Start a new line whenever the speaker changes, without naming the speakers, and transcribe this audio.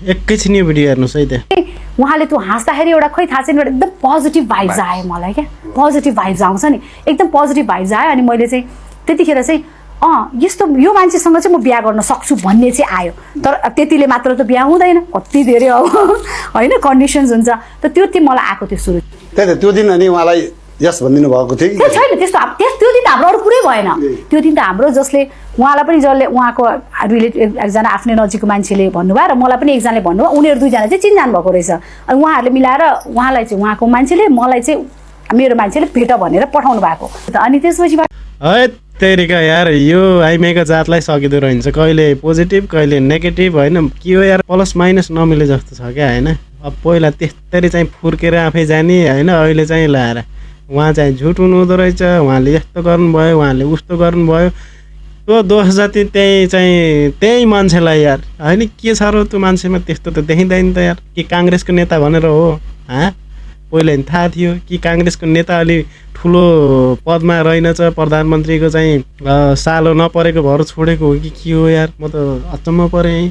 एकैछिन यो भिडियो हेर्नुहोस् है त्यहाँ
उहाँले त्यो हाँस्दाखेरि एउटा खै थाहा छैन एउटा एकदम पोजिटिभ भाइब्स आयो मलाई क्या पोजिटिभ भाइब्स आउँछ नि एकदम पोजिटिभ भाइब्स आयो अनि मैले चाहिँ त्यतिखेर चाहिँ यस्तो यो मान्छेसँग चाहिँ म बिहा गर्न सक्छु भन्ने चाहिँ आयो तर त्यतिले मात्र त बिहा हुँदैन कति धेरै होइन कन्डिसन्स हुन्छ त त्यो चाहिँ मलाई आएको थियो सुरु
त्यही त त्यो दिन अनि उहाँलाई यस भनिदिनु भएको थियो
त्यो छैन त्यस्तो त्यो दिन त हाम्रो अरू कुरै भएन त्यो दिन त हाम्रो जसले उहाँलाई पनि जसले उहाँको एकजना आफ्नै नजिकको मान्छेले भन्नुभयो र मलाई पनि एकजनाले भन्नुभयो उनीहरू दुईजना चाहिँ चिनजान भएको रहेछ अनि उहाँहरूले मिलाएर उहाँलाई चाहिँ उहाँको मान्छेले मलाई चाहिँ मेरो मान्छेले भेट भनेर पठाउनु भएको अनि त्यसपछि
है तेरिका यार यो आइमाईको जातलाई सकिँदो रहन्छ कहिले पोजिटिभ कहिले नेगेटिभ होइन के हो यार प्लस माइनस नमिले जस्तो छ क्या होइन अब पहिला त्यस्तरी चाहिँ फुर्केर आफै जाने होइन अहिले चाहिँ लाएर उहाँ चाहिँ झुट हुनुहुँदो रहेछ उहाँले यस्तो गर्नुभयो उहाँले उस्तो गर्नुभयो त्यो दोष जति त्यही मान्छेलाई यार होइन के छ र त्यो मान्छेमा त्यस्तो त देखिँदैन त यार कि काङ्ग्रेसको नेता भनेर हो पहिला नि थाहा थियो कि काङ्ग्रेसको नेता अलि ठुलो पदमा रहेनछ प्रधानमन्त्रीको चाहिँ सालो नपरेको भएर छोडेको हो कि के हो यार म त अचम्म परेँ